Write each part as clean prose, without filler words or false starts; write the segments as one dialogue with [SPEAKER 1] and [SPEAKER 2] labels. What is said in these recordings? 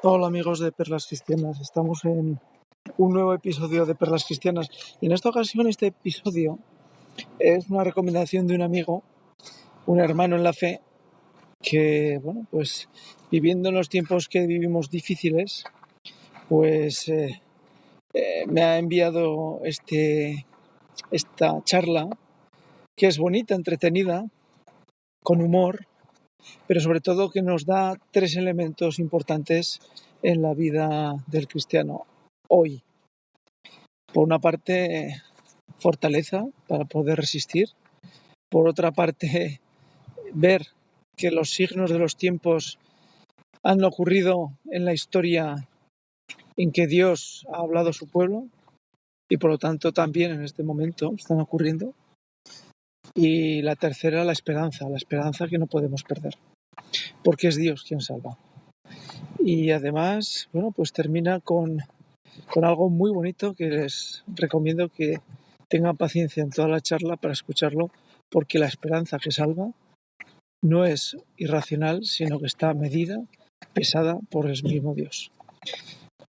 [SPEAKER 1] Hola amigos de Perlas Cristianas, estamos en un nuevo episodio de Perlas Cristianas y en esta ocasión este episodio es una recomendación de un amigo, un hermano en la fe que, pues viviendo en los tiempos que vivimos difíciles, pues me ha enviado esta charla que es bonita, entretenida, con humor, pero sobre todo que nos da 3 elementos importantes en la vida del cristiano hoy. Por una parte, fortaleza para poder resistir. Por otra parte, ver que los signos de los tiempos han ocurrido en la historia en que Dios ha hablado a su pueblo y por lo tanto también en este momento están ocurriendo. Y la tercera, la esperanza que no podemos perder, porque es Dios quien salva. Y además, pues termina con algo muy bonito que les recomiendo que tengan paciencia en toda la charla para escucharlo, porque la esperanza que salva no es irracional, sino que está medida, pesada por el mismo Dios.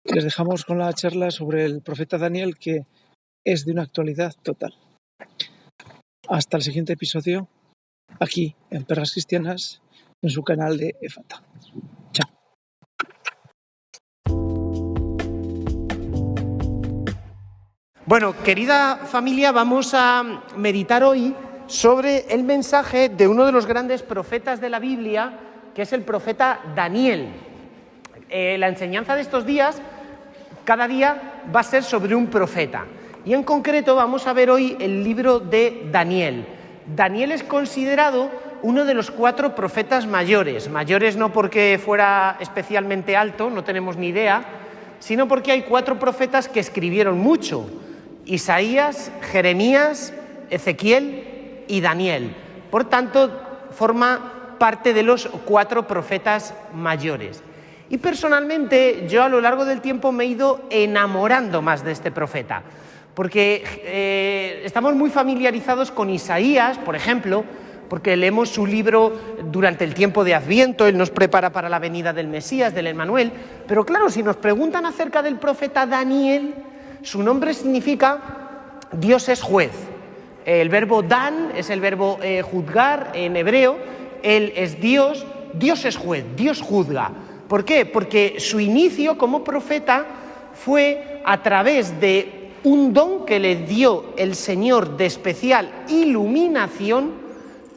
[SPEAKER 1] Les dejamos con la charla sobre el profeta Daniel, que es de una actualidad total. Hasta el siguiente episodio, aquí en Perlas Cristianas, en su canal de Éfata. Chao.
[SPEAKER 2] Bueno, querida familia, vamos a meditar hoy sobre el mensaje de uno de los grandes profetas de la Biblia, que es el profeta Daniel. La enseñanza de estos días, cada día va a ser sobre un profeta. Y en concreto vamos a ver hoy el libro de Daniel. Daniel es considerado uno de los 4 profetas mayores. Mayores no porque fuera especialmente alto, no tenemos ni idea, sino porque hay 4 profetas que escribieron mucho: Isaías, Jeremías, Ezequiel y Daniel. Por tanto, forma parte de los 4 profetas mayores. Y personalmente, yo a lo largo del tiempo me he ido enamorando más de este profeta, porque estamos muy familiarizados con Isaías, por ejemplo, porque leemos su libro durante el tiempo de Adviento, él nos prepara para la venida del Mesías, del Emmanuel. Pero claro, si nos preguntan acerca del profeta Daniel, su nombre significa Dios es juez. El verbo dan es el verbo juzgar en hebreo. Él es Dios, Dios es juez, Dios juzga. ¿Por qué? Porque su inicio como profeta fue a través de un don que le dio el Señor de especial iluminación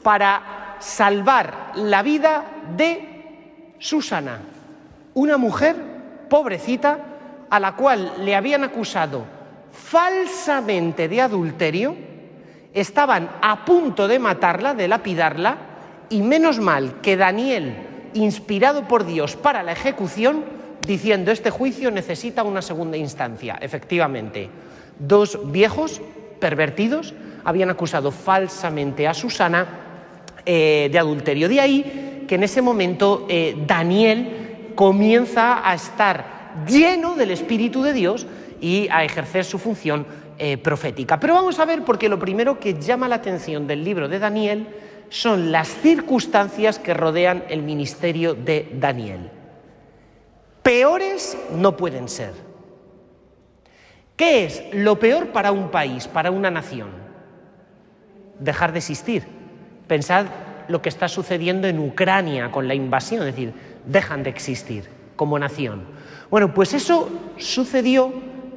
[SPEAKER 2] para salvar la vida de Susana, una mujer pobrecita a la cual le habían acusado falsamente de adulterio, estaban a punto de matarla, de lapidarla, y menos mal que Daniel, inspirado por Dios para la ejecución, diciendo: este juicio necesita una segunda instancia. Efectivamente, 2 viejos pervertidos habían acusado falsamente a Susana de adulterio. De ahí que en ese momento Daniel comienza a estar lleno del Espíritu de Dios y a ejercer su función profética. Pero vamos a ver, porque lo primero que llama la atención del libro de Daniel son las circunstancias que rodean el ministerio de Daniel. Peores no pueden ser. ¿Qué es lo peor para un país, para una nación? Dejar de existir. Pensad lo que está sucediendo en Ucrania con la invasión, es decir, dejan de existir como nación. Bueno, pues eso sucedió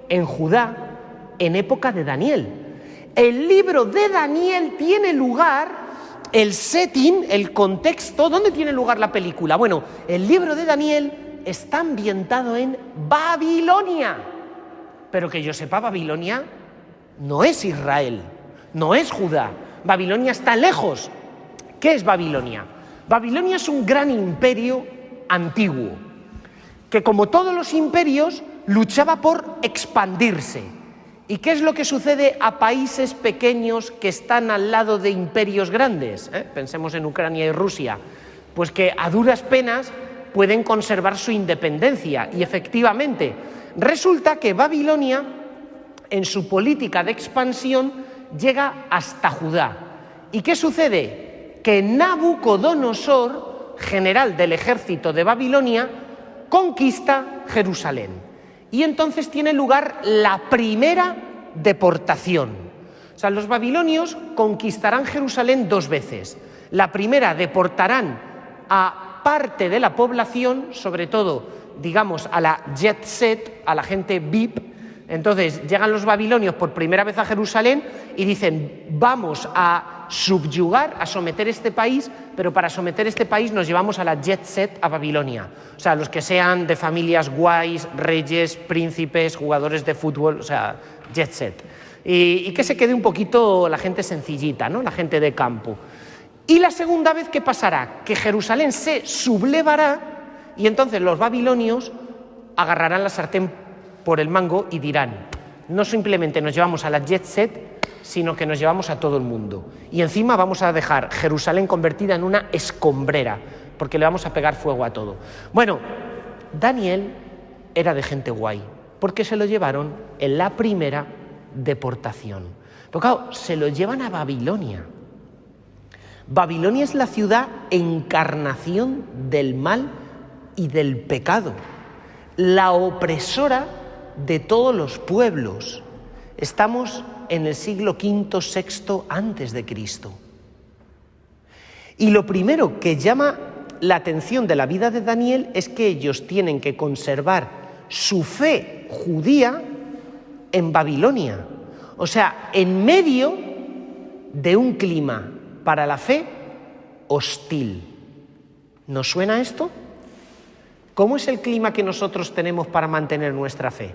[SPEAKER 2] en Judá en época de Daniel. El libro de Daniel tiene lugar, el setting, el contexto. ¿Dónde tiene lugar la película? Bueno, el libro de Daniel está ambientado en Babilonia. Pero que yo sepa, Babilonia no es Israel, no es Judá. Babilonia está lejos. ¿Qué es Babilonia? Babilonia es un gran imperio antiguo, que como todos los imperios luchaba por expandirse. ¿Y qué es lo que sucede a países pequeños que están al lado de imperios grandes? Pensemos en Ucrania y Rusia. Pues que a duras penas pueden conservar su independencia. Y efectivamente, resulta que Babilonia, en su política de expansión, llega hasta Judá. ¿Y qué sucede? Que Nabucodonosor, general del ejército de Babilonia, conquista Jerusalén. Y entonces tiene lugar la primera deportación. O sea, los babilonios conquistarán Jerusalén 2 veces. La primera, deportarán a parte de la población, sobre todo, digamos, a la jet set, a la gente VIP. Entonces llegan los babilonios por primera vez a Jerusalén y dicen: vamos a subyugar, a someter este país, pero para someter este país nos llevamos a la jet set a Babilonia. O sea, los que sean de familias guays, reyes, príncipes, jugadores de fútbol, o sea, jet set. Y que se quede un poquito la gente sencillita, ¿no? La gente de campo. Y la segunda vez, ¿qué pasará? Que Jerusalén se sublevará y entonces los babilonios agarrarán la sartén por el mango y dirán: no simplemente nos llevamos a la jet set, sino que nos llevamos a todo el mundo. Y encima vamos a dejar Jerusalén convertida en una escombrera, porque le vamos a pegar fuego a todo. Bueno, Daniel era de gente guay, porque se lo llevaron en la primera deportación. Pero claro, se lo llevan a Babilonia. Babilonia es la ciudad encarnación del mal y del pecado, la opresora de todos los pueblos. Estamos en el siglo V, VI antes de Cristo. Y lo primero que llama la atención de la vida de Daniel es que ellos tienen que conservar su fe judía en Babilonia. O sea, en medio de un clima para la fe hostil. ¿Nos suena esto? ¿Cómo es el clima que nosotros tenemos para mantener nuestra fe?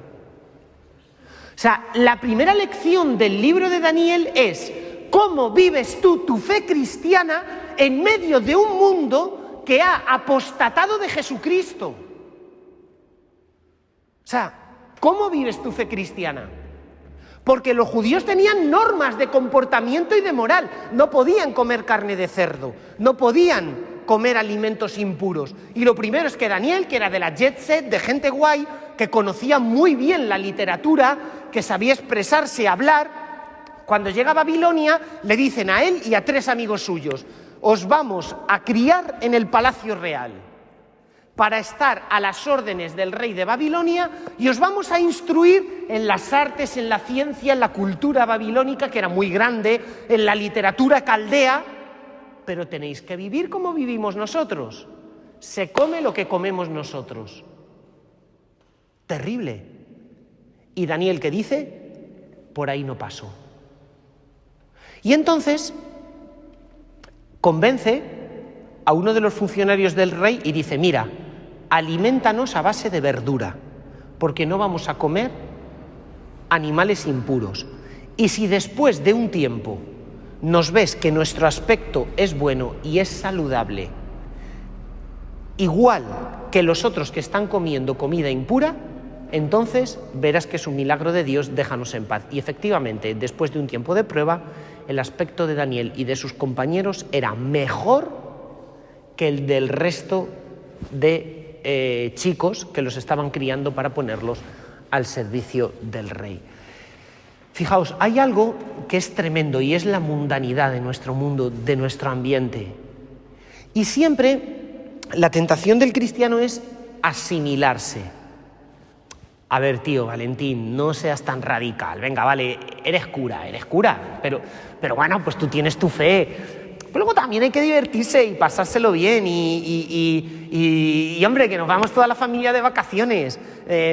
[SPEAKER 2] O sea, la primera lección del libro de Daniel es: ¿cómo vives tú tu fe cristiana en medio de un mundo que ha apostatado de Jesucristo? O sea, ¿cómo vives tu fe cristiana? Porque los judíos tenían normas de comportamiento y de moral. No podían comer carne de cerdo, no podían comer alimentos impuros. Y lo primero es que Daniel, que era de la jet set, de gente guay, que conocía muy bien la literatura, que sabía expresarse, hablar, cuando llega a Babilonia le dicen a él y a 3 amigos suyos: os vamos a criar en el palacio real para estar a las órdenes del rey de Babilonia y os vamos a instruir en las artes, en la ciencia, en la cultura babilónica, que era muy grande, en la literatura caldea, pero tenéis que vivir como vivimos nosotros. Se come lo que comemos nosotros. Terrible. Y Daniel, ¿qué dice? Por ahí no pasó. Y entonces convence a uno de los funcionarios del rey y dice: mira, aliméntanos a base de verdura, porque no vamos a comer animales impuros. Y si después de un tiempo nos ves que nuestro aspecto es bueno y es saludable, igual que los otros que están comiendo comida impura, entonces verás que es un milagro de Dios, déjanos en paz. Y efectivamente, después de un tiempo de prueba, el aspecto de Daniel y de sus compañeros era mejor que el del resto de chicos que los estaban criando para ponerlos al servicio del rey. Fijaos, hay algo que es tremendo y es la mundanidad de nuestro mundo, de nuestro ambiente. Y siempre la tentación del cristiano es asimilarse. A ver, tío, Valentín, no seas tan radical. Venga, vale, eres cura, pero bueno, pues tú tienes tu fe. Pero luego también hay que divertirse y pasárselo bien y hombre, que nos vamos toda la familia de vacaciones.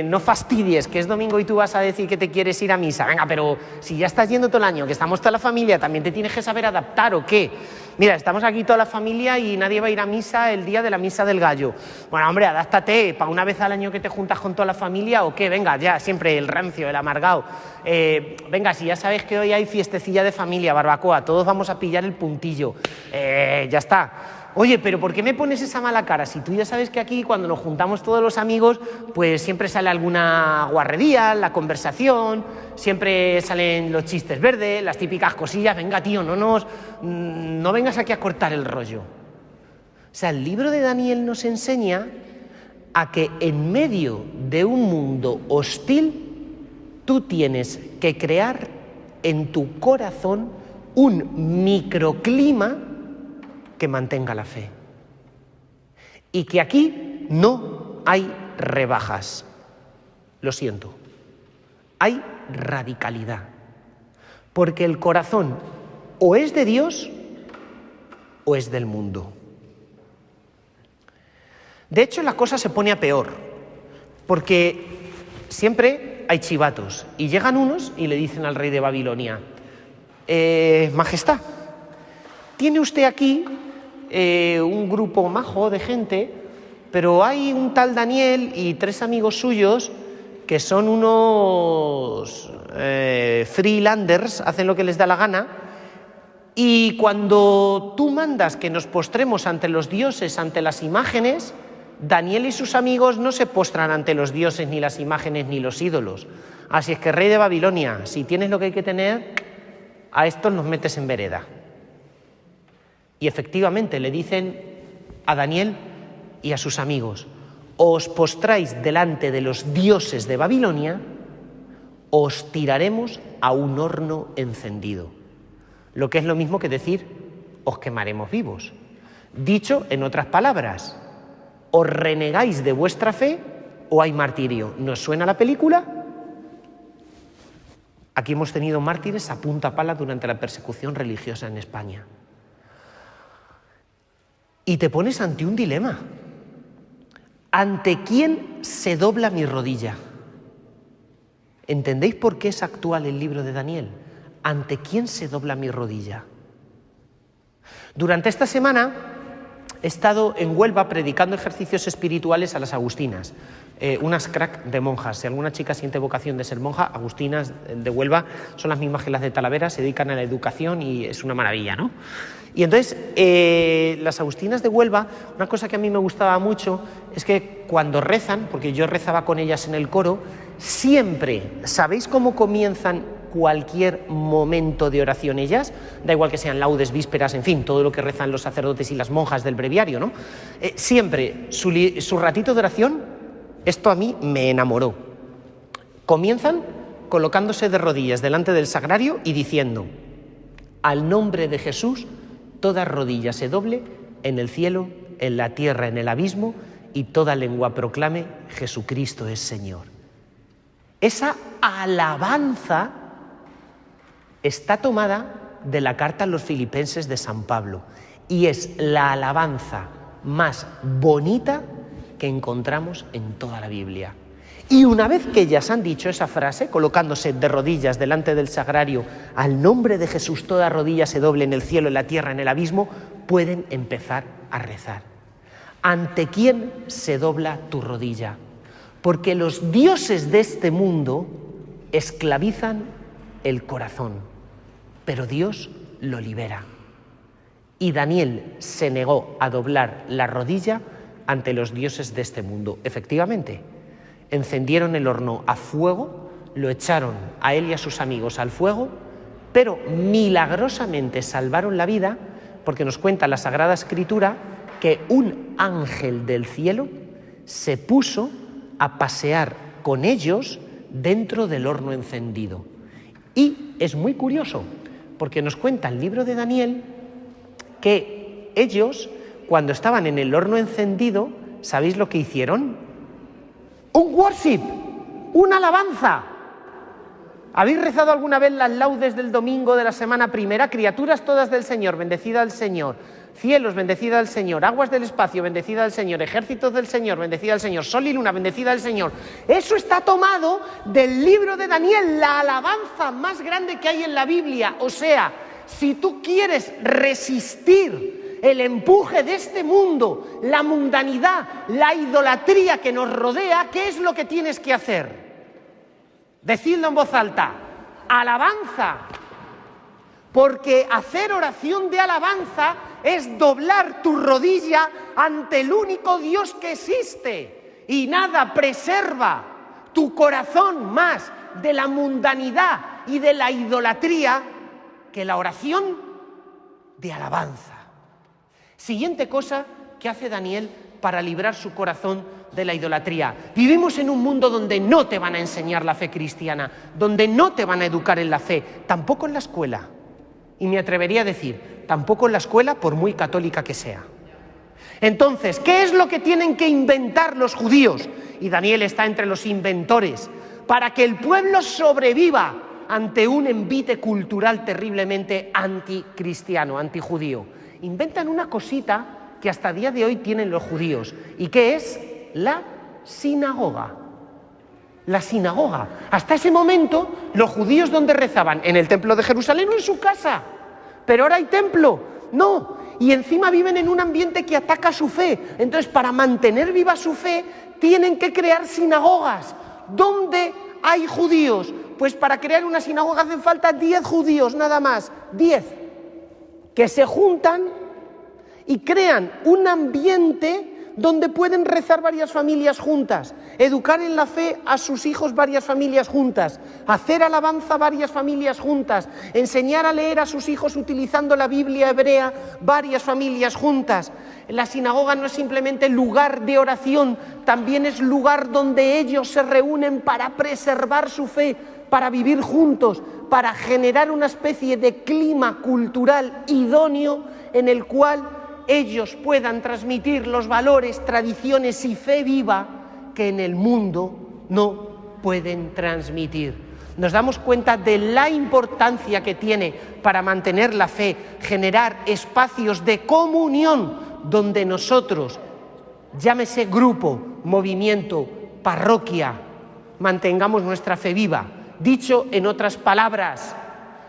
[SPEAKER 2] No fastidies, que es domingo y tú vas a decir que te quieres ir a misa. Venga, pero si ya estás yendo todo el año, que estamos toda la familia, también te tienes que saber adaptar, ¿o qué? Mira, estamos aquí toda la familia y nadie va a ir a misa el día de la misa del gallo. Bueno, hombre, adáptate, para una vez al año que te juntas con toda la familia, ¿o qué? Venga, ya, siempre el rancio, el amargado. Venga, si ya sabes que hoy hay fiestecilla de familia, barbacoa, todos vamos a pillar el puntillo. Ya está. Oye, pero ¿por qué me pones esa mala cara? Si tú ya sabes que aquí cuando nos juntamos todos los amigos, pues siempre sale alguna guarrería, la conversación, siempre salen los chistes verdes, las típicas cosillas. Venga, tío, no vengas aquí a cortar el rollo. O sea, el libro de Daniel nos enseña a que en medio de un mundo hostil, tú tienes que crear en tu corazón un microclima que mantenga la fe. Y que aquí no hay rebajas. Lo siento. Hay radicalidad. Porque el corazón o es de Dios o es del mundo. De hecho, la cosa se pone a peor. Porque siempre hay chivatos. Y llegan unos y le dicen al rey de Babilonia: Majestad, tiene usted aquí un grupo majo de gente, pero hay un tal Daniel y 3 amigos suyos que son unos freelanders, hacen lo que les da la gana, y cuando tú mandas que nos postremos ante los dioses, ante las imágenes, Daniel y sus amigos no se postran ante los dioses, ni las imágenes, ni los ídolos. Así es que, rey de Babilonia, si tienes lo que hay que tener, a estos los metes en vereda. Y efectivamente le dicen a Daniel y a sus amigos: os postráis delante de los dioses de Babilonia, os tiraremos a un horno encendido. Lo que es lo mismo que decir: os quemaremos vivos. Dicho en otras palabras, ¿os renegáis de vuestra fe o hay martirio? ¿Nos suena la película? Aquí hemos tenido mártires a punta pala durante la persecución religiosa en España. Y te pones ante un dilema. ¿Ante quién se dobla mi rodilla? ¿Entendéis por qué es actual el libro de Daniel? ¿Ante quién se dobla mi rodilla? Durante esta semana he estado en Huelva predicando ejercicios espirituales a las agustinas, unas crack de monjas. Si alguna chica siente vocación de ser monja, agustinas de Huelva son las mismas que las de Talavera, se dedican a la educación y es una maravilla, ¿no? Y entonces, las agustinas de Huelva, una cosa que a mí me gustaba mucho es que cuando rezan, porque yo rezaba con ellas en el coro, siempre, ¿sabéis cómo comienzan cualquier momento de oración ellas? Da igual que sean laudes, vísperas, en fin, todo lo que rezan los sacerdotes y las monjas del breviario, ¿no? Siempre, su ratito de oración, esto a mí me enamoró. Comienzan colocándose de rodillas delante del sagrario y diciendo: al nombre de Jesús, toda rodilla se doble en el cielo, en la tierra, en el abismo, y toda lengua proclame: Jesucristo es Señor. Esa alabanza está tomada de la carta a los Filipenses de San Pablo y es la alabanza más bonita que encontramos en toda la Biblia. Y una vez que ellas han dicho esa frase, colocándose de rodillas delante del sagrario, al nombre de Jesús toda rodilla se doble en el cielo, en la tierra, en el abismo, pueden empezar a rezar. ¿Ante quién se dobla tu rodilla? Porque los dioses de este mundo esclavizan el corazón, pero Dios lo libera. Y Daniel se negó a doblar la rodilla ante los dioses de este mundo. Efectivamente, encendieron el horno a fuego, lo echaron a él y a sus amigos al fuego, pero milagrosamente salvaron la vida, porque nos cuenta la Sagrada Escritura que un ángel del cielo se puso a pasear con ellos dentro del horno encendido. Y es muy curioso, porque nos cuenta el libro de Daniel que ellos, cuando estaban en el horno encendido, ¿sabéis lo que hicieron? Un worship, una alabanza. ¿Habéis rezado alguna vez las laudes del domingo de la semana primera? Criaturas todas del Señor, bendecida al Señor. Cielos, bendecida al Señor. Aguas del espacio, bendecida al Señor. Ejércitos del Señor, bendecida al Señor. Sol y luna, bendecida al Señor. Eso está tomado del libro de Daniel, la alabanza más grande que hay en la Biblia. O sea, si tú quieres resistir el empuje de este mundo, la mundanidad, la idolatría que nos rodea, ¿qué es lo que tienes que hacer? Decidlo en voz alta: alabanza. Porque hacer oración de alabanza es doblar tu rodilla ante el único Dios que existe. Y nada preserva tu corazón más de la mundanidad y de la idolatría que la oración de alabanza. Siguiente cosa que hace Daniel para librar su corazón de la idolatría. Vivimos en un mundo donde no te van a enseñar la fe cristiana, donde no te van a educar en la fe, tampoco en la escuela. Y me atrevería a decir, tampoco en la escuela, por muy católica que sea. Entonces, ¿qué es lo que tienen que inventar los judíos y Daniel está entre los inventores, para que el pueblo sobreviva ante un envite cultural terriblemente anticristiano, antijudío. Inventan una cosita que hasta día de hoy tienen los judíos, y que es la sinagoga. La sinagoga. Hasta ese momento, los judíos, ¿dónde rezaban? En el templo de Jerusalén o en su casa. Pero ahora hay templo. No. Y encima viven en un ambiente que ataca su fe. Entonces, para mantener viva su fe, tienen que crear sinagogas. ¿Dónde hay judíos? Pues para crear una sinagoga hacen falta 10 judíos, nada más. 10. Que se juntan y crean un ambiente donde pueden rezar varias familias juntas, educar en la fe a sus hijos varias familias juntas, hacer alabanza varias familias juntas, enseñar a leer a sus hijos utilizando la Biblia hebrea varias familias juntas. La sinagoga no es simplemente lugar de oración, también es lugar donde ellos se reúnen para preservar su fe, para vivir juntos, para generar una especie de clima cultural idóneo en el cual ellos puedan transmitir los valores, tradiciones y fe viva que en el mundo no pueden transmitir. Nos damos cuenta de la importancia que tiene para mantener la fe, generar espacios de comunión donde nosotros, llámese grupo, movimiento, parroquia, mantengamos nuestra fe viva. Dicho en otras palabras,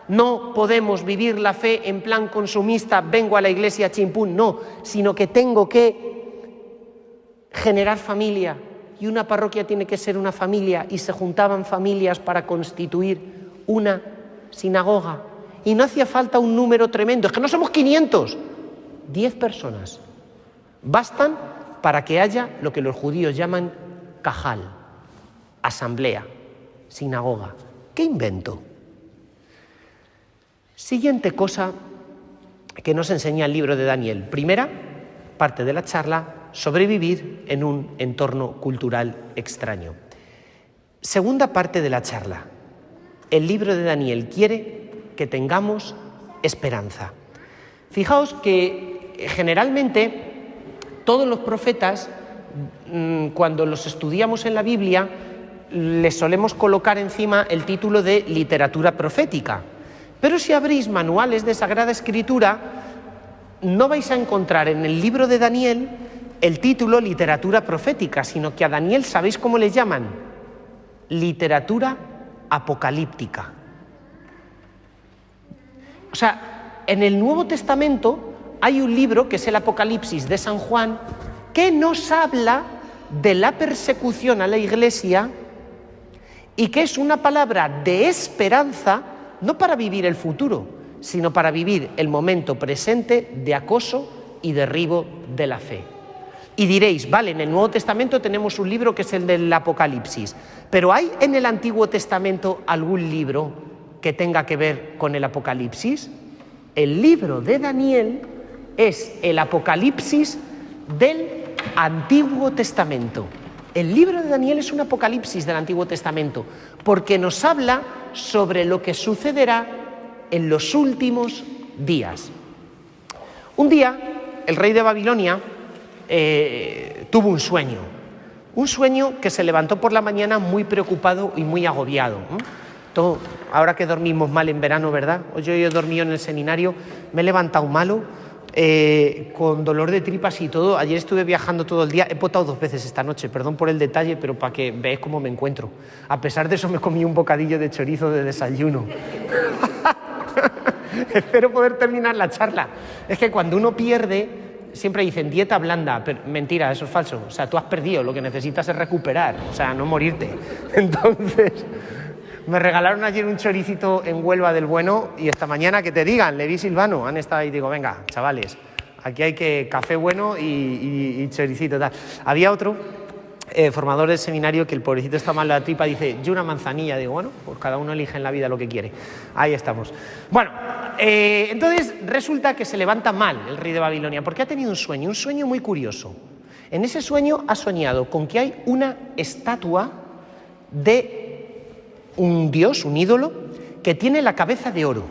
[SPEAKER 2] no podemos vivir la fe en plan consumista, vengo a la iglesia chimpún, no, sino que tengo que generar familia, y una parroquia tiene que ser una familia, y se juntaban familias para constituir una sinagoga. Y no hacía falta un número tremendo, es que no somos 500, 10 personas. Bastan para que haya lo que los judíos llaman cajal, asamblea, sinagoga. ¿Qué invento? Siguiente cosa que nos enseña el libro de Daniel. Primera parte de la charla, sobrevivir en un entorno cultural extraño. Segunda parte de la charla, el libro de Daniel quiere que tengamos esperanza. Fijaos que generalmente todos los profetas, cuando los estudiamos en la Biblia, les solemos colocar encima el título de literatura profética. Pero si abrís manuales de Sagrada Escritura, no vais a encontrar en el libro de Daniel el título literatura profética, sino que a Daniel, ¿sabéis cómo le llaman? Literatura apocalíptica. O sea, en el Nuevo Testamento hay un libro que es el Apocalipsis de San Juan, que nos habla de la persecución a la Iglesia y que es una palabra de esperanza, no para vivir el futuro, sino para vivir el momento presente de acoso y derribo de la fe. Y diréis, vale, en el Nuevo Testamento tenemos un libro que es el del Apocalipsis, pero ¿hay en el Antiguo Testamento algún libro que tenga que ver con el Apocalipsis? El libro de Daniel es el Apocalipsis del Antiguo Testamento. El libro de Daniel es un Apocalipsis del Antiguo Testamento, porque nos habla sobre lo que sucederá en los últimos días. Un día, el rey de Babilonia tuvo un sueño que se levantó por la mañana muy preocupado y muy agobiado. Ahora que dormimos mal en verano, ¿verdad? Hoy yo he dormido en el seminario, me he levantado malo, con dolor de tripas y todo. Ayer estuve viajando todo el día, he potado 2 veces esta noche, perdón por el detalle, pero para que veáis cómo me encuentro. A pesar de eso me comí un bocadillo de chorizo de desayuno. Espero poder terminar la charla. Es que cuando uno pierde, siempre dicen dieta blanda, pero mentira, eso es falso. O sea, tú has perdido, lo que necesitas es recuperar, o sea, no morirte. Entonces, me regalaron ayer un choricito en Huelva del bueno, y esta mañana que te digan, Levi Silvano, han estado ahí y digo, venga, chavales, aquí hay que café bueno y choricito, tal. Había otro formador del seminario que el pobrecito está mal de la tripa, dice, yo una manzanilla. Digo, bueno, pues cada uno elige en la vida lo que quiere. Ahí estamos. Bueno, entonces resulta que se levanta mal el rey de Babilonia, porque ha tenido un sueño muy curioso. En ese sueño ha soñado con que hay una estatua de un dios, un ídolo, que tiene la cabeza de oro,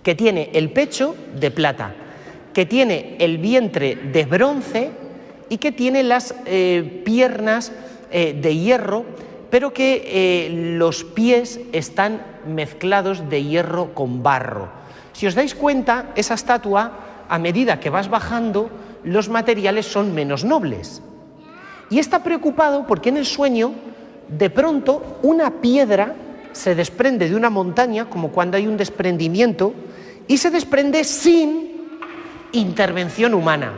[SPEAKER 2] que tiene el pecho de plata, que tiene el vientre de bronce y que tiene las piernas de hierro, pero que los pies están mezclados de hierro con barro. Si os dais cuenta, esa estatua, a medida que vas bajando, los materiales son menos nobles. Y está preocupado porque en el sueño, de pronto, una piedra se desprende de una montaña, como cuando hay un desprendimiento, y se desprende sin intervención humana.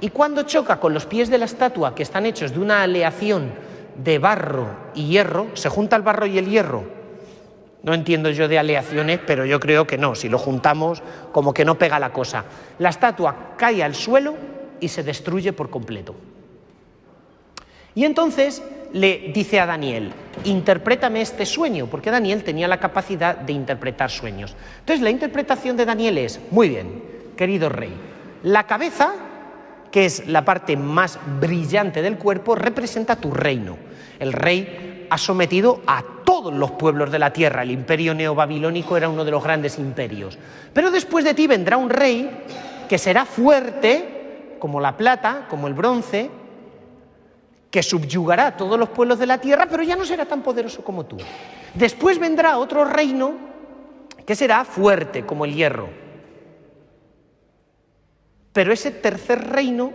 [SPEAKER 2] Y cuando choca con los pies de la estatua, que están hechos de una aleación de barro y hierro, se junta el barro y el hierro. No entiendo yo de aleaciones, pero yo creo que no, si lo juntamos como que no pega la cosa. La estatua cae al suelo y se destruye por completo. Y entonces le dice a Daniel, interprétame este sueño, porque Daniel tenía la capacidad de interpretar sueños. Entonces la interpretación de Daniel es, muy bien, querido rey, la cabeza, que es la parte más brillante del cuerpo, representa tu reino. El rey ha sometido a todos los pueblos de la tierra. El imperio neobabilónico era uno de los grandes imperios. Pero después de ti vendrá un rey que será fuerte, como la plata, como el bronce, que subyugará a todos los pueblos de la tierra, pero ya no será tan poderoso como tú. Después vendrá otro reino que será fuerte, como el hierro. Pero ese tercer reino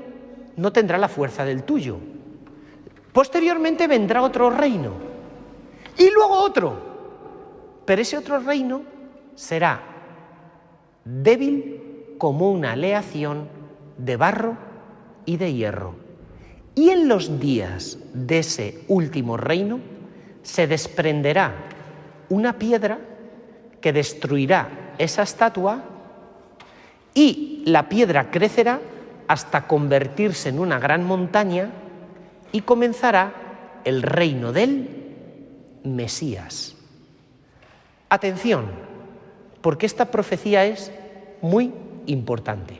[SPEAKER 2] no tendrá la fuerza del tuyo. Posteriormente vendrá otro reino y luego otro. Pero ese otro reino será débil como una aleación de barro y de hierro. Y en los días de ese último reino se desprenderá una piedra que destruirá esa estatua y la piedra crecerá hasta convertirse en una gran montaña y comenzará el reino del Mesías. Atención, porque esta profecía es muy importante.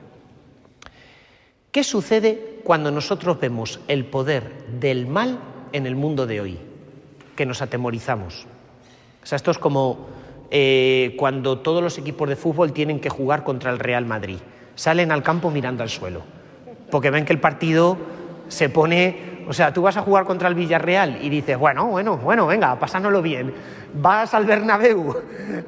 [SPEAKER 2] ¿Qué sucede cuando nosotros vemos el poder del mal en el mundo de hoy? Que nos atemorizamos. O sea, esto es como cuando todos los equipos de fútbol tienen que jugar contra el Real Madrid. Salen al campo mirando al suelo, porque ven que el partido se pone... O sea, tú vas a jugar contra el Villarreal y dices, bueno, venga, pasárnoslo bien. Vas al Bernabéu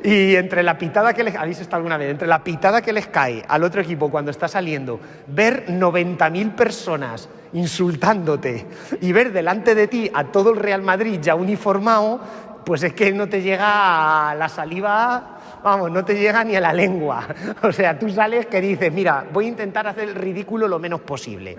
[SPEAKER 2] y entre la pitada que les... ¿Habéis estado alguna vez? Entre la pitada que les cae al otro equipo cuando está saliendo, ver 90.000 personas insultándote y ver delante de ti a todo el Real Madrid ya uniformado, pues es que no te llega a la saliva, vamos, no te llega ni a la lengua. O sea, tú sales que dices, mira, voy a intentar hacer el ridículo lo menos posible.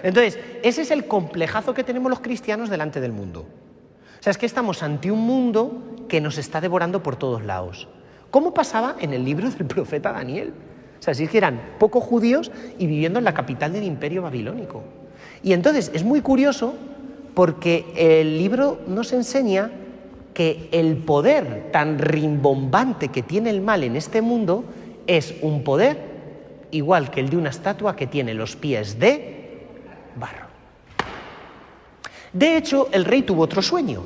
[SPEAKER 2] Entonces, ese es el complejazo que tenemos los cristianos delante del mundo. O sea, es que estamos ante un mundo que nos está devorando por todos lados. ¿Cómo pasaba en el libro del profeta Daniel? O sea, si es que eran pocos judíos y viviendo en la capital del imperio babilónico. Y entonces es muy curioso porque el libro nos enseña que el poder tan rimbombante que tiene el mal en este mundo es un poder igual que el de una estatua que tiene los pies de barro. De hecho, el rey tuvo otro sueño,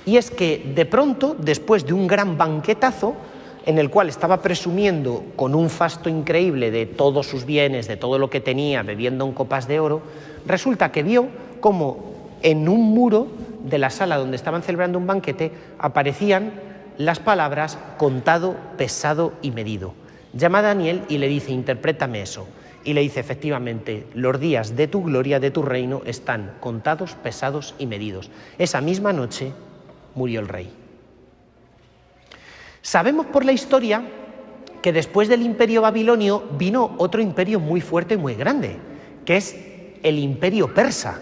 [SPEAKER 2] y es que de pronto, después de un gran banquetazo, en el cual estaba presumiendo con un fasto increíble de todos sus bienes, de todo lo que tenía, bebiendo en copas de oro, resulta que vio como en un muro de la sala donde estaban celebrando un banquete aparecían las palabras contado, pesado y medido. Llama a Daniel y le dice, interprétame eso. Y le dice, efectivamente, los días de tu gloria, de tu reino, están contados, pesados y medidos. Esa misma noche murió el rey. Sabemos por la historia que después del imperio babilonio vino otro imperio muy fuerte y muy grande, que es el imperio persa.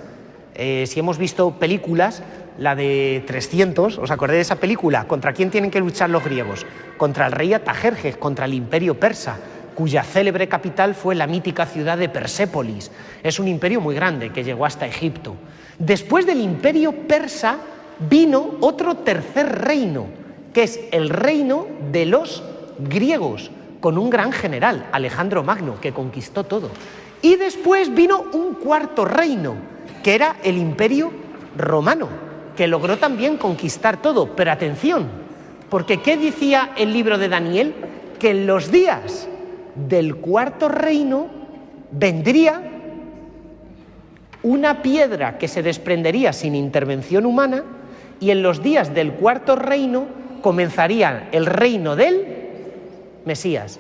[SPEAKER 2] Si hemos visto películas, la de 300, ¿os acordáis de esa película? ¿Contra quién tienen que luchar los griegos? Contra el rey Artajerjes, contra el imperio persa, cuya célebre capital fue la mítica ciudad de Persépolis. Es un imperio muy grande que llegó hasta Egipto. Después del imperio persa vino otro tercer reino, que es el reino de los griegos, con un gran general, Alejandro Magno, que conquistó todo. Y después vino un cuarto reino, que era el imperio romano, que logró también conquistar todo. Pero atención, porque ¿qué decía el libro de Daniel? Que en los días del cuarto reino vendría una piedra que se desprendería sin intervención humana, y en los días del cuarto reino comenzaría el reino del Mesías.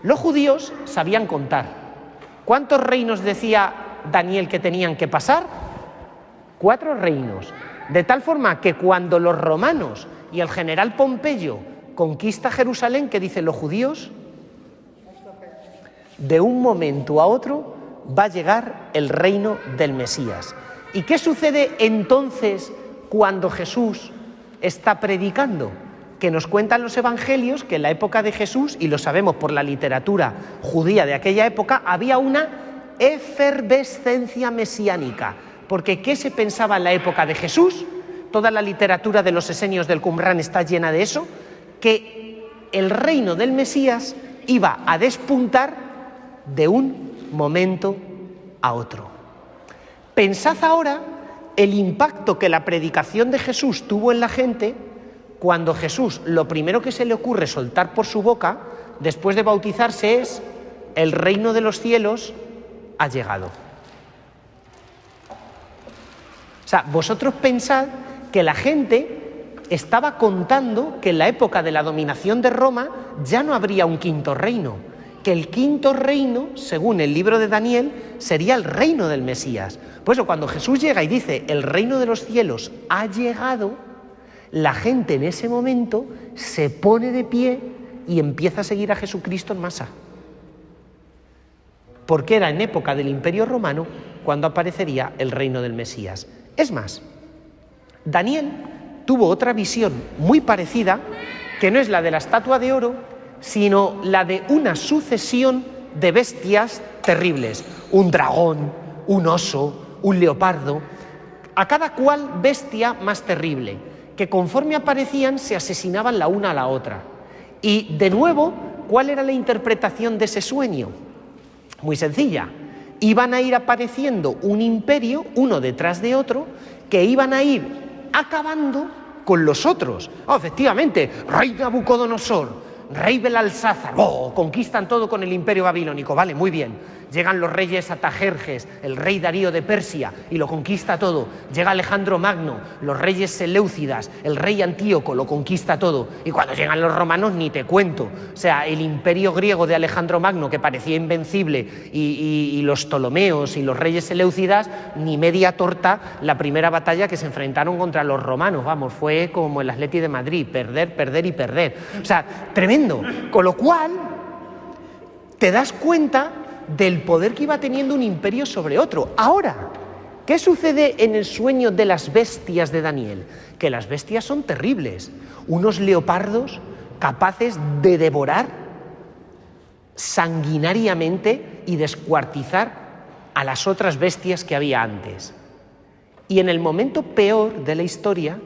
[SPEAKER 2] Los judíos sabían contar. ¿Cuántos reinos decía Daniel que tenían que pasar? 4 reinos. De tal forma que cuando los romanos y el general Pompeyo conquista Jerusalén, ¿qué dicen los judíos? De un momento a otro va a llegar el reino del Mesías. ¿Y qué sucede entonces cuando Jesús está predicando? Que nos cuentan los evangelios que en la época de Jesús, y lo sabemos por la literatura judía de aquella época, había una efervescencia mesiánica. Porque ¿qué se pensaba en la época de Jesús? Toda la literatura de los esenios del Qumrán está llena de eso, que el reino del Mesías iba a despuntar de un momento a otro. Pensad ahora el impacto que la predicación de Jesús tuvo en la gente cuando Jesús lo primero que se le ocurre soltar por su boca después de bautizarse es: el reino de los cielos ha llegado. O sea, vosotros pensad que la gente estaba contando que en la época de la dominación de Roma ya no habría un quinto reino, que el quinto reino, según el libro de Daniel, sería el reino del Mesías. Por eso cuando Jesús llega y dice el reino de los cielos ha llegado, la gente en ese momento se pone de pie y empieza a seguir a Jesucristo en masa. Porque era en época del Imperio Romano cuando aparecería el reino del Mesías. Es más, Daniel tuvo otra visión muy parecida, que no es la de la estatua de oro, sino la de una sucesión de bestias terribles. Un dragón, un oso, un leopardo, a cada cual bestia más terrible, que conforme aparecían se asesinaban la una a la otra. Y de nuevo, ¿cuál era la interpretación de ese sueño? Muy sencilla. Iban a ir apareciendo un imperio, uno detrás de otro, que iban a ir acabando con los otros. Efectivamente, rey Nabucodonosor, rey Belalsázar, conquistan todo con el imperio babilónico. Vale, muy bien. Llegan los reyes Atajerjes, el rey Darío de Persia, y lo conquista todo. Llega Alejandro Magno, los reyes Seleucidas, el rey Antíoco, lo conquista todo. Y cuando llegan los romanos, ni te cuento. O sea, el imperio griego de Alejandro Magno, que parecía invencible, y los Ptolomeos y los reyes Seleucidas, ni media torta la primera batalla que se enfrentaron contra los romanos. Vamos, fue como el Atleti de Madrid, perder, perder y perder. O sea, tremendo. Con lo cual, te das cuenta del poder que iba teniendo un imperio sobre otro. Ahora, ¿qué sucede en el sueño de las bestias de Daniel? Que las bestias son terribles, unos leopardos capaces de devorar sanguinariamente y descuartizar a las otras bestias que había antes. Y en el momento peor de la historia,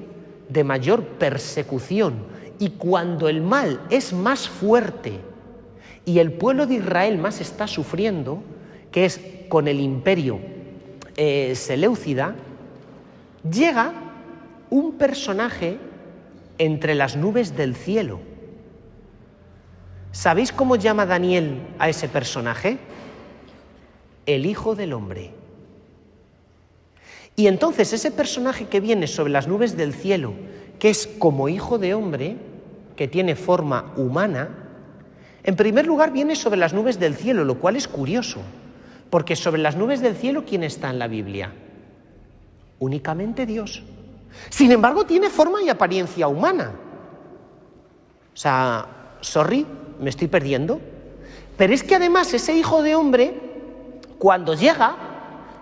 [SPEAKER 2] de mayor persecución, y cuando el mal es más fuerte y el pueblo de Israel más está sufriendo, que es con el imperio Seleucida, llega un personaje entre las nubes del cielo. ¿Sabéis cómo llama Daniel a ese personaje? El Hijo del Hombre. Y entonces ese personaje que viene sobre las nubes del cielo, que es como hijo de hombre, que tiene forma humana, en primer lugar viene sobre las nubes del cielo, lo cual es curioso, porque sobre las nubes del cielo, ¿quién está en la Biblia? Únicamente Dios. Sin embargo, tiene forma y apariencia humana. O sea, sorry, me estoy perdiendo. Pero es que además ese hijo de hombre, cuando llega,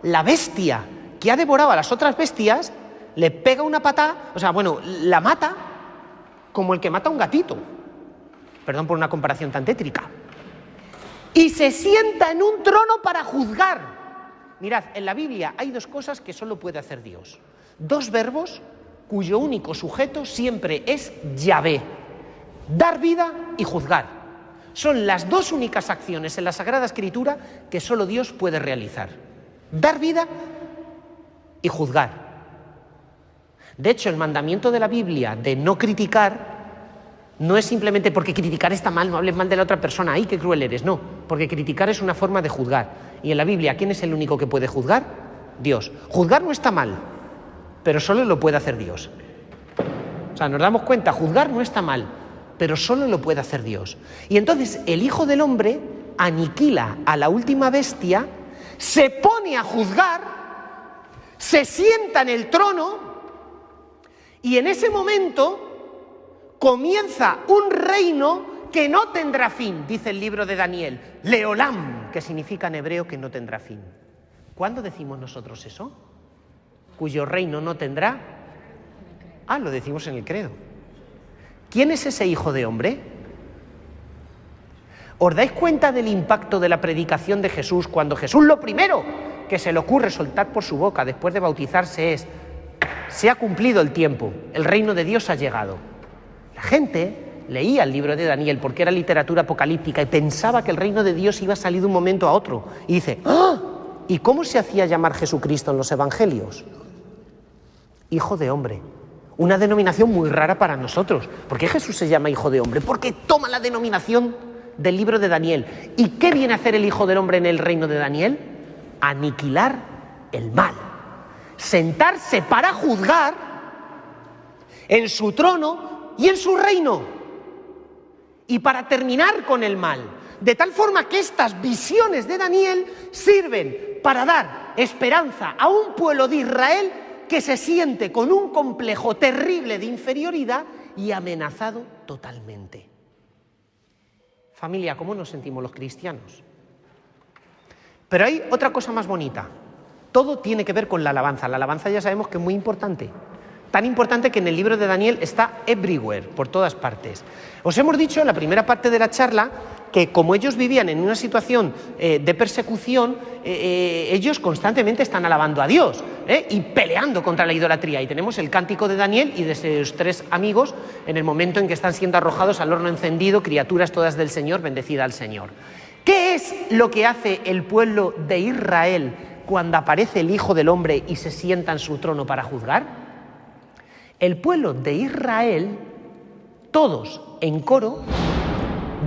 [SPEAKER 2] la bestia que ha devorado a las otras bestias, le pega una patada, la mata como el que mata a un gatito. Perdón por una comparación tan tétrica. Y se sienta en un trono para juzgar. Mirad, en la Biblia hay 2 cosas que solo puede hacer Dios. 2 verbos cuyo único sujeto siempre es Yahvé. Dar vida y juzgar. Son las 2 únicas acciones en la Sagrada Escritura que solo Dios puede realizar. Dar vida y juzgar. De hecho, el mandamiento de la Biblia de no criticar no es simplemente porque criticar está mal, no hables mal de la otra persona, ¡ay, qué cruel eres! No, porque criticar es una forma de juzgar. Y en la Biblia, ¿quién es el único que puede juzgar? Dios. Juzgar no está mal, pero solo lo puede hacer Dios. O sea, nos damos cuenta, juzgar no está mal, pero solo lo puede hacer Dios. Y entonces el Hijo del Hombre aniquila a la última bestia, se pone a juzgar, se sienta en el trono y en ese momento comienza un reino que no tendrá fin, dice el libro de Daniel, Leolam, que significa en hebreo que no tendrá fin. ¿Cuándo decimos nosotros eso? Cuyo reino no tendrá. Lo decimos en el credo. ¿Quién es ese Hijo de Hombre? ¿Os dais cuenta del impacto de la predicación de Jesús cuando Jesús lo primero que se le ocurre soltar por su boca después de bautizarse es: se ha cumplido el tiempo, el reino de Dios ha llegado? La gente leía el libro de Daniel porque era literatura apocalíptica y pensaba que el reino de Dios iba a salir de un momento a otro. Y dice: ¿y cómo se hacía llamar Jesucristo en los evangelios? Hijo de Hombre. Una denominación muy rara para nosotros. ¿Por qué Jesús se llama Hijo de Hombre? Porque toma la denominación del libro de Daniel. ¿Y qué viene a hacer el Hijo del Hombre en el reino de Daniel? Aniquilar el mal. Sentarse para juzgar en su trono y en su reino. Y para terminar con el mal. De tal forma que estas visiones de Daniel sirven para dar esperanza a un pueblo de Israel que se siente con un complejo terrible de inferioridad y amenazado totalmente. Familia, ¿cómo nos sentimos los cristianos? Pero hay otra cosa más bonita. Todo tiene que ver con la alabanza. La alabanza ya sabemos que es muy importante. Tan importante que en el libro de Daniel está everywhere, por todas partes. Os hemos dicho en la primera parte de la charla que como ellos vivían en una situación de persecución, ellos constantemente están alabando a Dios y peleando contra la idolatría. Y tenemos el cántico de Daniel y de sus 3 amigos en el momento en que están siendo arrojados al horno encendido, criaturas todas del Señor, bendecida al Señor. ¿Qué es lo que hace el pueblo de Israel cuando aparece el Hijo del Hombre y se sienta en su trono para juzgar? El pueblo de Israel, todos en coro,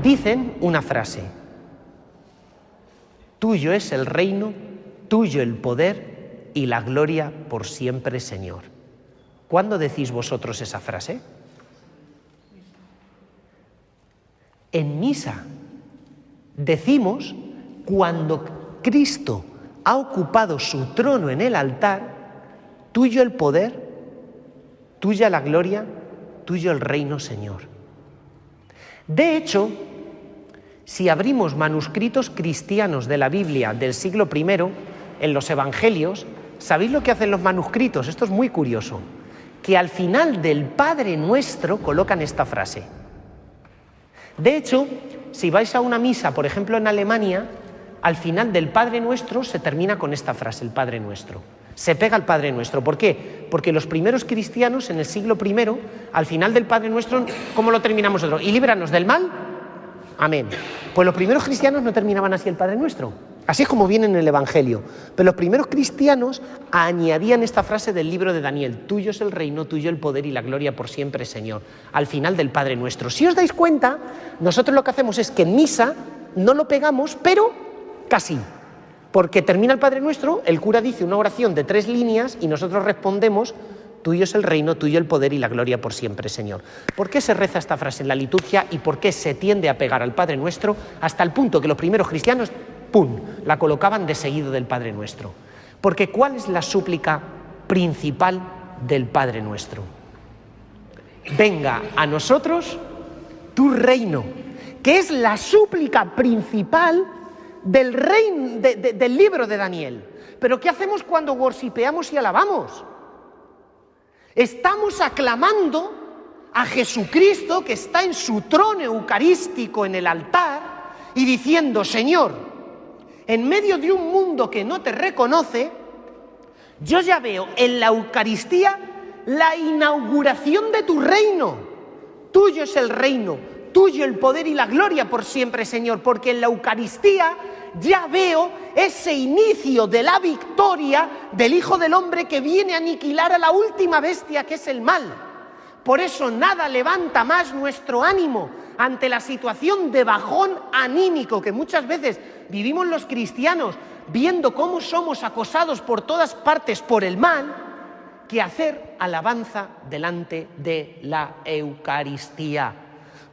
[SPEAKER 2] dicen una frase: tuyo es el reino, tuyo el poder y la gloria por siempre, Señor. ¿Cuándo decís vosotros esa frase? En misa decimos cuando Cristo ha ocupado su trono en el altar: tuyo el poder, tuya la gloria, tuyo el reino, Señor. De hecho, si abrimos manuscritos cristianos de la Biblia del siglo I, en los evangelios, ¿sabéis lo que hacen los manuscritos? Esto es muy curioso. Que al final del Padre Nuestro colocan esta frase. De hecho, si vais a una misa, por ejemplo en Alemania, al final del Padre Nuestro se termina con esta frase, el Padre Nuestro. Se pega al Padre Nuestro. ¿Por qué? Porque los primeros cristianos en el siglo I, al final del Padre Nuestro, ¿cómo lo terminamos nosotros? Y líbranos del mal. Amén. Pues los primeros cristianos no terminaban así el Padre Nuestro. Así es como viene en el Evangelio. Pero los primeros cristianos añadían esta frase del libro de Daniel: tuyo es el reino, tuyo el poder y la gloria por siempre, Señor. Al final del Padre Nuestro. Si os dais cuenta, nosotros lo que hacemos es que en misa no lo pegamos, pero casi. Porque termina el Padre Nuestro, el cura dice una oración de 3 líneas y nosotros respondemos: tuyo es el reino, tuyo el poder y la gloria por siempre, Señor. ¿Por qué se reza esta frase en la liturgia y por qué se tiende a pegar al Padre Nuestro hasta el punto que los primeros cristianos, ¡pum!, la colocaban de seguido del Padre Nuestro? Porque ¿cuál es la súplica principal del Padre Nuestro? Venga a nosotros tu reino, que es la súplica principal del reino, del libro de Daniel. Pero ¿qué hacemos cuando worshipeamos y alabamos? Estamos aclamando a Jesucristo que está en su trono eucarístico en el altar y diciendo: Señor, en medio de un mundo que no te reconoce, yo ya veo en la Eucaristía la inauguración de tu reino. Tuyo es el reino, tuyo el poder y la gloria por siempre, Señor, porque en la Eucaristía ya veo ese inicio de la victoria del Hijo del Hombre que viene a aniquilar a la última bestia, que es el mal. Por eso nada levanta más nuestro ánimo ante la situación de bajón anímico que muchas veces vivimos los cristianos, viendo cómo somos acosados por todas partes por el mal, que hacer alabanza delante de la Eucaristía.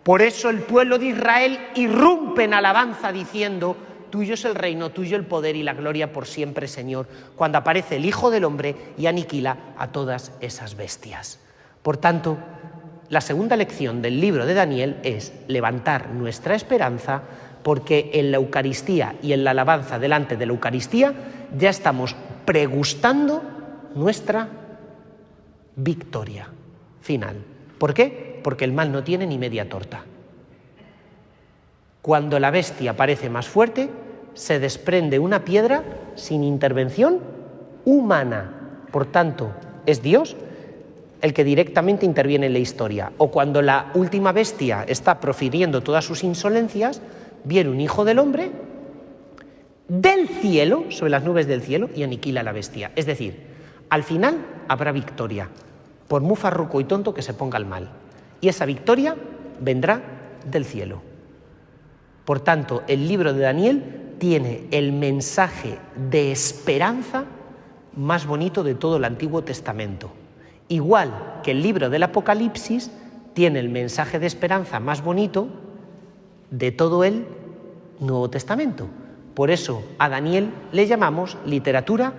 [SPEAKER 2] Por eso el pueblo de Israel irrumpe en alabanza diciendo: tuyo es el reino, tuyo el poder y la gloria por siempre, Señor, cuando aparece el Hijo del Hombre y aniquila a todas esas bestias. Por tanto, la segunda lección del libro de Daniel es levantar nuestra esperanza, porque en la Eucaristía y en la alabanza delante de la Eucaristía ya estamos pregustando nuestra victoria final. ¿Por qué? Porque el mal no tiene ni media torta. Cuando la bestia parece más fuerte, se desprende una piedra sin intervención humana. Por tanto, es Dios el que directamente interviene en la historia. O cuando la última bestia está profiriendo todas sus insolencias, viene un hijo del hombre del cielo, sobre las nubes del cielo, y aniquila a la bestia. Es decir, al final habrá victoria, por muy farruco y tonto que se ponga el mal. Y esa victoria vendrá del cielo. Por tanto, el libro de Daniel tiene el mensaje de esperanza más bonito de todo el Antiguo Testamento. Igual que el libro del Apocalipsis tiene el mensaje de esperanza más bonito de todo el Nuevo Testamento. Por eso a Daniel le llamamos literatura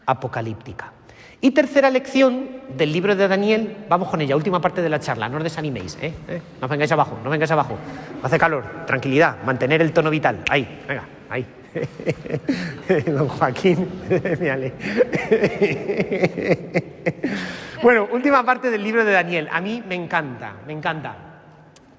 [SPEAKER 2] apocalíptica. Y tercera lección del libro de Daniel, vamos con ella, última parte de la charla, no os desaniméis, no os vengáis abajo, no vengáis abajo, hace calor, tranquilidad, mantener el tono vital, ahí, venga, ahí. Don Joaquín, mírale. Bueno, última parte del libro de Daniel, a mí me encanta.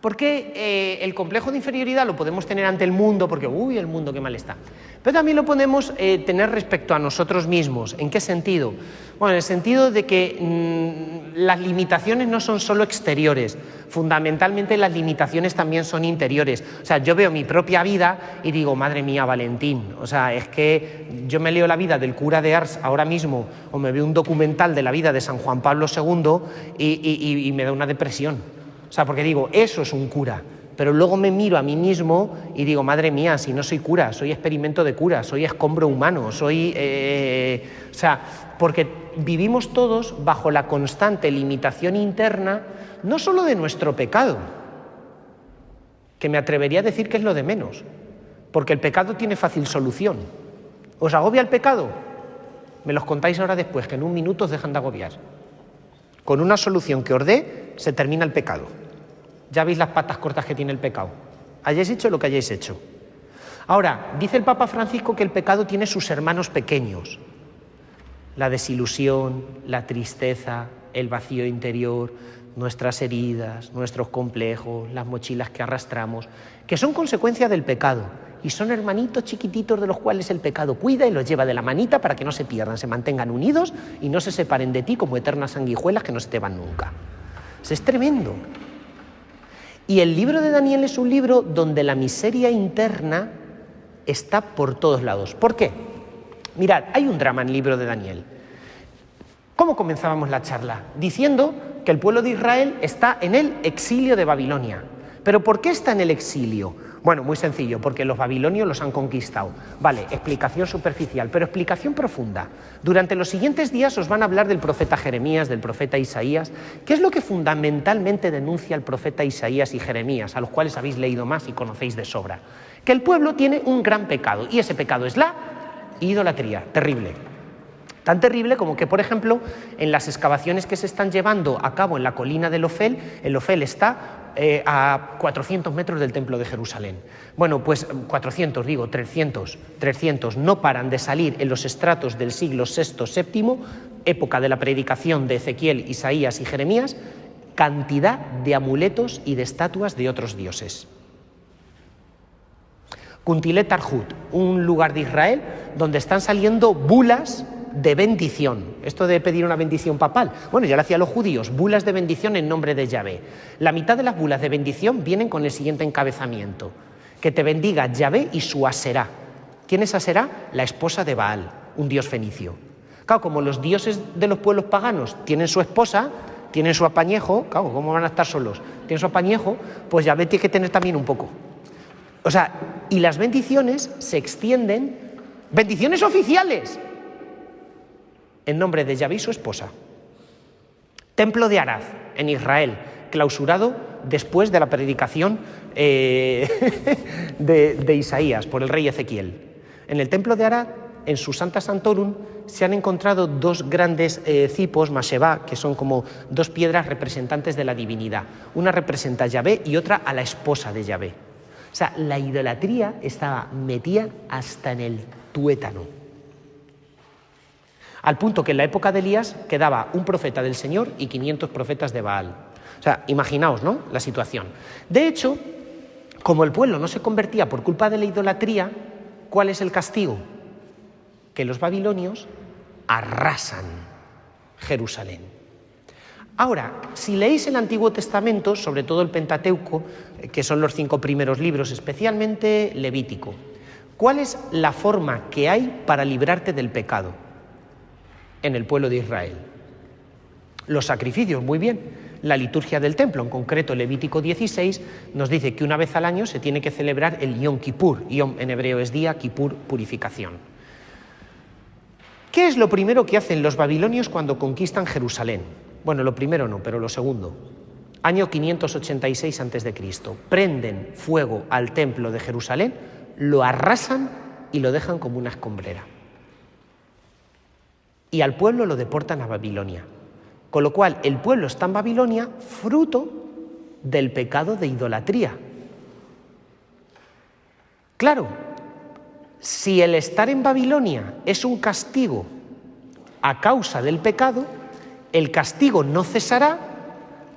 [SPEAKER 2] Porque el complejo de inferioridad lo podemos tener ante el mundo, porque uy, el mundo qué mal está. Pero también lo podemos tener respecto a nosotros mismos. ¿En qué sentido? Bueno, en el sentido de que las limitaciones no son solo exteriores, fundamentalmente las limitaciones también son interiores. O sea, yo veo mi propia vida y digo, madre mía, Valentín, o sea, es que yo me leo la vida del cura de Ars ahora mismo, o me veo un documental de la vida de San Juan Pablo II y me da una depresión. O sea, porque digo, eso es un cura, pero luego me miro a mí mismo y digo, madre mía, si no soy cura, soy experimento de cura, soy escombro humano, soy... o sea, porque vivimos todos bajo la constante limitación interna, no solo de nuestro pecado, que me atrevería a decir que es lo de menos, porque el pecado tiene fácil solución. ¿Os agobia el pecado? Me los contáis ahora después, que en un minuto os dejan de agobiar. Con una solución que os dé, se termina el pecado. Ya veis las patas cortas que tiene el pecado. Hayáis hecho lo que hayáis hecho. Ahora, dice el Papa Francisco que el pecado tiene sus hermanos pequeños. La desilusión, la tristeza, el vacío interior, nuestras heridas, nuestros complejos, las mochilas que arrastramos, que son consecuencia del pecado. Y son hermanitos chiquititos de los cuales el pecado cuida y los lleva de la manita para que no se pierdan, se mantengan unidos y no se separen de ti como eternas sanguijuelas que no se te van nunca. Eso es tremendo. Y el libro de Daniel es un libro donde la miseria interna está por todos lados. ¿Por qué? Mirad, hay un drama en el libro de Daniel. ¿Cómo comenzábamos la charla? Diciendo que el pueblo de Israel está en el exilio de Babilonia. ¿Pero por qué está en el exilio? Bueno, muy sencillo, porque los babilonios los han conquistado. Vale, explicación superficial, pero explicación profunda. Durante los siguientes días os van a hablar del profeta Jeremías, del profeta Isaías. ¿Qué es lo que fundamentalmente denuncia el profeta Isaías y Jeremías, a los cuales habéis leído más y conocéis de sobra? Que el pueblo tiene un gran pecado, y ese pecado es la idolatría, terrible. Tan terrible como que, por ejemplo, en las excavaciones que se están llevando a cabo en la colina del Ofel, el Ofel está a 400 metros del templo de Jerusalén. Bueno, pues 300, no paran de salir en los estratos del siglo VI, VII, época de la predicación de Ezequiel, Isaías y Jeremías, cantidad de amuletos y de estatuas de otros dioses. Kuntilet Arhut, un lugar de Israel donde están saliendo bulas de bendición. Esto de pedir una bendición papal, bueno, ya lo hacían los judíos, bulas de bendición en nombre de Yahvé. La mitad de las bulas de bendición vienen con el siguiente encabezamiento: que te bendiga Yahvé y su Aserá. ¿Quién es Aserá? La esposa de Baal, un dios fenicio. Claro, como los dioses de los pueblos paganos tienen su esposa, tienen su apañejo, ¿cómo van a estar solos? Tienen su apañejo, pues Yahvé tiene que tener también un poco. O sea, Y las bendiciones se extienden, bendiciones oficiales, en nombre de Yahvé y su esposa. Templo de Arad, en Israel, clausurado después de la predicación de Isaías por el rey Ezequiel. En el templo de Arad, en su Santa Santorum, se han encontrado dos grandes cipos, Masheba, que son como dos piedras representantes de la divinidad. Una representa a Yahvé y otra a la esposa de Yahvé. O sea, la idolatría estaba metida hasta en el tuétano. Al punto que en la época de Elías quedaba un profeta del Señor y 500 profetas de Baal. O sea, imaginaos, ¿no?, la situación. De hecho, como el pueblo no se convertía por culpa de la idolatría, ¿cuál es el castigo? Que los babilonios arrasan Jerusalén. Ahora, si leéis el Antiguo Testamento, sobre todo el Pentateuco, que son los 5 primeros libros, especialmente Levítico, ¿cuál es la forma que hay para librarte del pecado en el pueblo de Israel? Los sacrificios, muy bien. La liturgia del templo, en concreto Levítico 16, nos dice que una vez al año se tiene que celebrar el Yom Kippur. Yom en hebreo es día, Kippur, purificación. ¿Qué es lo primero que hacen los babilonios cuando conquistan Jerusalén? Bueno, lo primero no, pero lo segundo. Año 586 a.C. Prenden fuego al templo de Jerusalén, lo arrasan y lo dejan como una escombrera. Y al pueblo lo deportan a Babilonia. Con lo cual, el pueblo está en Babilonia fruto del pecado de idolatría. Claro, si el estar en Babilonia es un castigo a causa del pecado, el castigo no cesará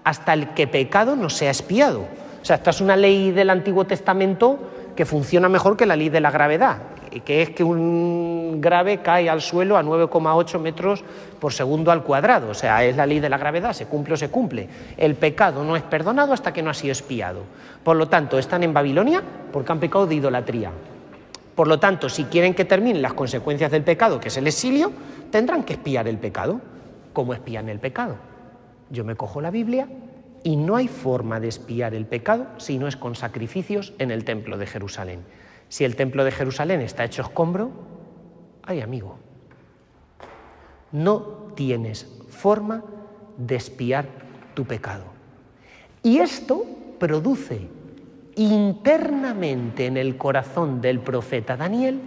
[SPEAKER 2] hasta el que pecado no sea expiado. O sea, esta es una ley del Antiguo Testamento que funciona mejor que la ley de la gravedad, que es que un grave cae al suelo a 9,8 metros por segundo al cuadrado. O sea, es la ley de la gravedad, se cumple o se cumple. El pecado no es perdonado hasta que no ha sido expiado. Por lo tanto, están en Babilonia porque han pecado de idolatría. Por lo tanto, si quieren que terminen las consecuencias del pecado, que es el exilio, tendrán que expiar el pecado. ¿Cómo expian el pecado? Yo me cojo la Biblia y no hay forma de expiar el pecado si no es con sacrificios en el templo de Jerusalén. Si el templo de Jerusalén está hecho escombro, ay amigo, no tienes forma de expiar tu pecado. Y esto produce internamente en el corazón del profeta Daniel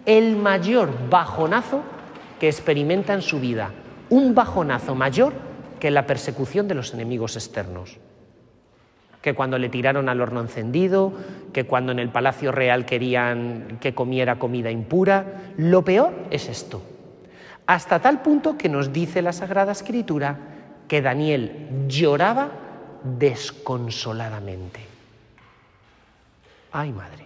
[SPEAKER 2] el mayor bajonazo que experimenta en su vida, un bajonazo mayor que la persecución de los enemigos externos. Que cuando le tiraron al horno encendido, que cuando en el palacio real querían que comiera comida impura. Lo peor es esto. Hasta tal punto que nos dice la Sagrada Escritura que Daniel lloraba desconsoladamente. ¡Ay, madre!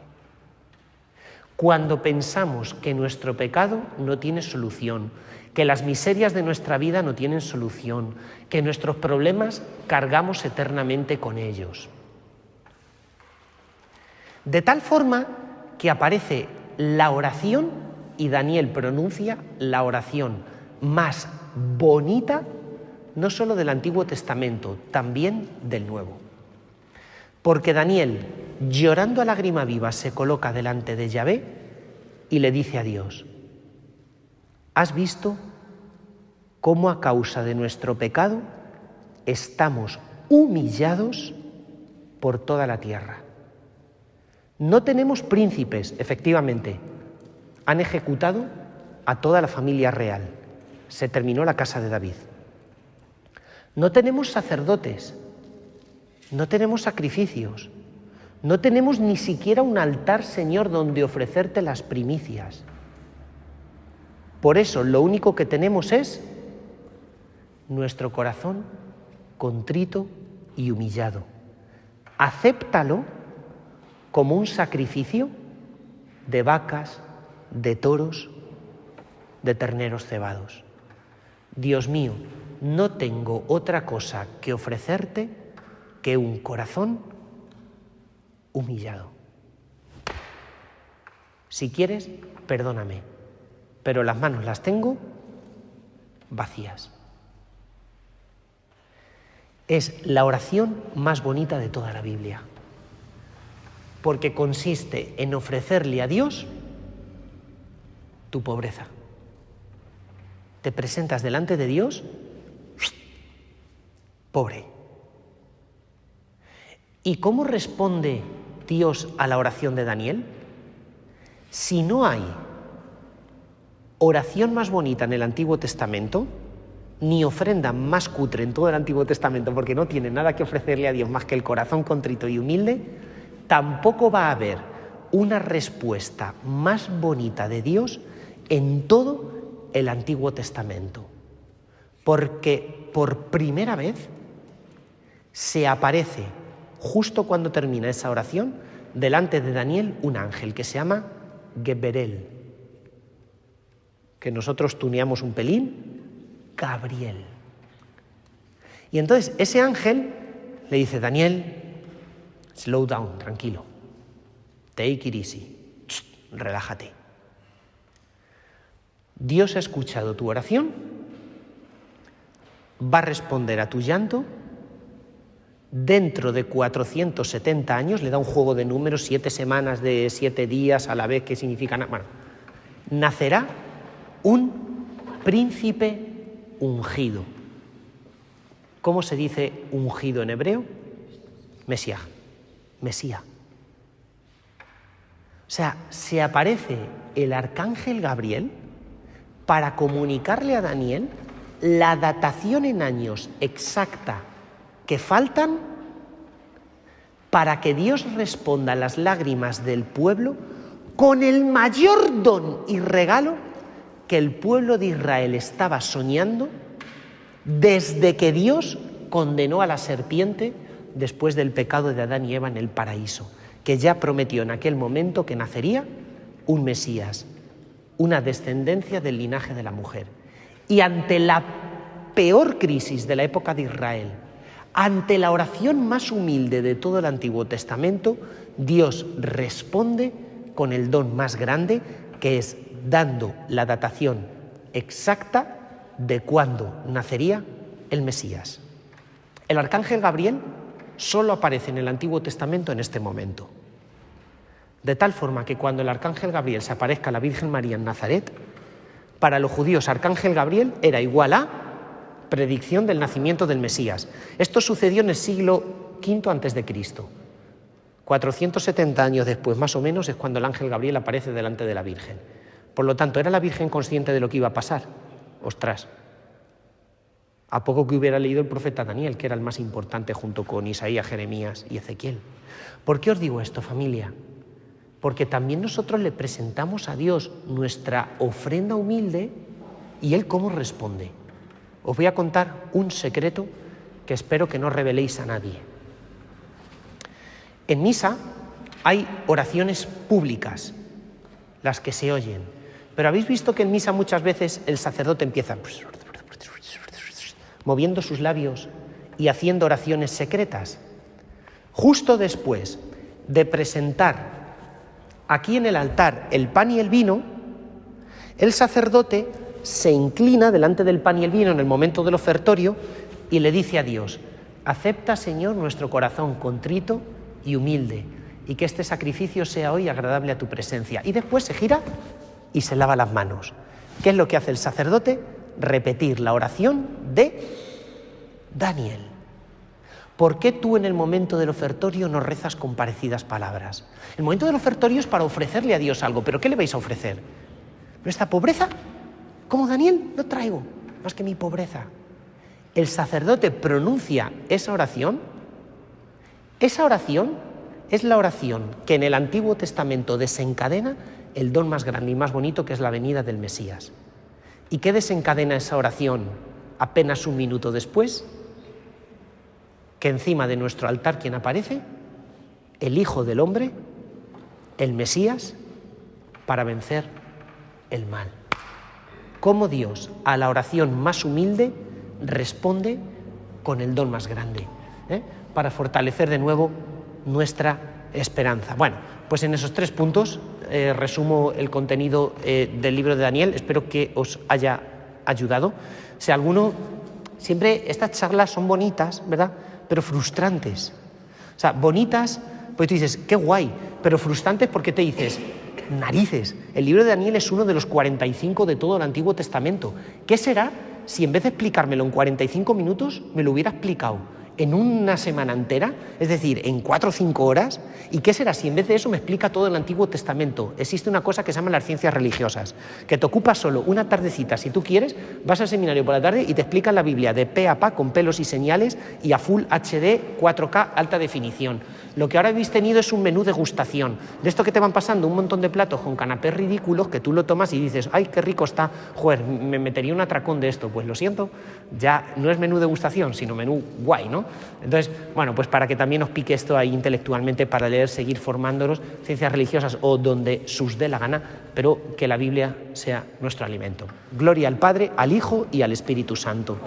[SPEAKER 2] Cuando pensamos que nuestro pecado no tiene solución, que las miserias de nuestra vida no tienen solución, que nuestros problemas cargamos eternamente con ellos. De tal forma que aparece la oración y Daniel pronuncia la oración más bonita, no solo del Antiguo Testamento, también del Nuevo. Porque Daniel, llorando a lágrima viva, se coloca delante de Yahvé y le dice a Dios: ¿has visto cómo a causa de nuestro pecado estamos humillados por toda la tierra? No tenemos príncipes, efectivamente. Han ejecutado a toda la familia real. Se terminó la casa de David. No tenemos sacerdotes. No tenemos sacrificios. No tenemos ni siquiera un altar, Señor, donde ofrecerte las primicias. Por eso, lo único que tenemos es nuestro corazón contrito y humillado. Acéptalo como un sacrificio de vacas, de toros, de terneros cebados. Dios mío, no tengo otra cosa que ofrecerte que un corazón humillado. Si quieres, perdóname, pero las manos las tengo vacías. Es la oración más bonita de toda la Biblia. porque consiste en ofrecerle a Dios tu pobreza. Te presentas delante de Dios pobre. ¿Y cómo responde Dios a la oración de Daniel? Si no hay oración más bonita en el Antiguo Testamento, ni ofrenda más cutre en todo el Antiguo Testamento, porque no tiene nada que ofrecerle a Dios más que el corazón contrito y humilde, tampoco va a haber una respuesta más bonita de Dios en todo el Antiguo Testamento. Porque por primera vez se aparece, justo cuando termina esa oración, delante de Daniel un ángel que se llama Geberel, que nosotros tuneamos un pelín, Gabriel. Y entonces ese ángel le dice: Daniel, slow down, tranquilo, take it easy, relájate. Dios ha escuchado tu oración, va a responder a tu llanto. Dentro de 470 años, le da un juego de números, 7 semanas de 7 días a la vez, que significan... Bueno, nacerá un príncipe ungido. ¿Cómo se dice ungido en hebreo? Mesías. Mesías. O sea, se aparece el arcángel Gabriel para comunicarle a Daniel la datación en años exacta que faltan para que Dios responda a las lágrimas del pueblo con el mayor don y regalo que el pueblo de Israel estaba soñando desde que Dios condenó a la serpiente después del pecado de Adán y Eva en el paraíso, que ya prometió en aquel momento que nacería un Mesías, una descendencia del linaje de la mujer. Y ante la peor crisis de la época de Israel, ante la oración más humilde de todo el Antiguo Testamento, Dios responde con el don más grande, que es dando la datación exacta de cuándo nacería el Mesías. El arcángel Gabriel solo aparece en el Antiguo Testamento en este momento. De tal forma que cuando el arcángel Gabriel se aparezca a la Virgen María en Nazaret, para los judíos arcángel Gabriel era igual a predicción del nacimiento del Mesías. Esto sucedió en el siglo V a.C. 470 años después, más o menos, es cuando el ángel Gabriel aparece delante de la Virgen. Por lo tanto, ¿era la Virgen consciente de lo que iba a pasar? Ostras, a poco que hubiera leído el profeta Daniel, que era el más importante junto con Isaías, Jeremías y Ezequiel. ¿Por qué os digo esto, familia? Porque también nosotros le presentamos a Dios nuestra ofrenda humilde y Él cómo responde. Os voy a contar un secreto que espero que no reveléis a nadie. En misa hay oraciones públicas, las que se oyen, pero habéis visto que en misa muchas veces el sacerdote empieza moviendo sus labios y haciendo oraciones secretas. Justo después de presentar aquí en el altar el pan y el vino, el sacerdote se inclina delante del pan y el vino en el momento del ofertorio y le dice a Dios: acepta, Señor, nuestro corazón contrito y humilde, y que este sacrificio sea hoy agradable a tu presencia. Y después se gira y se lava las manos. ¿Qué es lo que hace el sacerdote? Repetir la oración de Daniel. ¿Por qué tú en el momento del ofertorio no rezas con parecidas palabras? El momento del ofertorio es para ofrecerle a Dios algo, pero ¿qué le vais a ofrecer? ¿Nuestra pobreza? Como Daniel, no traigo más que mi pobreza. El sacerdote pronuncia esa oración. Esa oración es la oración que en el Antiguo Testamento desencadena el don más grande y más bonito, que es la venida del Mesías. ¿Y qué desencadena esa oración apenas un minuto después? Que encima de nuestro altar, ¿quién aparece? El Hijo del Hombre, el Mesías, para vencer el mal. Cómo Dios a la oración más humilde responde con el don más grande, para fortalecer de nuevo nuestra esperanza. Bueno, pues en esos 3 puntos resumo el contenido del libro de Daniel. Espero que os haya ayudado. Si alguno, siempre estas charlas son bonitas, ¿verdad?, pero frustrantes. O sea, bonitas pues tú dices, qué guay, pero frustrantes porque te dices, narices, el libro de Daniel es uno de los 45 de todo el Antiguo Testamento. ¿Qué será si en vez de explicármelo en 45 minutos, me lo hubiera explicado en una semana entera, es decir, en 4 o 5 horas? ¿Y qué será si en vez de eso me explica todo el Antiguo Testamento? Existe una cosa que se llama las ciencias religiosas, que te ocupas solo una tardecita, si tú quieres, vas al seminario por la tarde y te explican la Biblia de pe a pa, con pelos y señales y a Full HD 4K alta definición. Lo que ahora habéis tenido es un menú degustación, de esto que te van pasando un montón de platos con canapés ridículos que tú lo tomas y dices, ¡ay, qué rico está! Joder, me metería un atracón de esto. Pues lo siento, ya no es menú degustación, sino menú guay, ¿no? Entonces, bueno, pues para que también os pique esto ahí intelectualmente, para leer, seguir formándonos, ciencias religiosas o donde sus dé la gana, pero que la Biblia sea nuestro alimento. Gloria al Padre, al Hijo y al Espíritu Santo.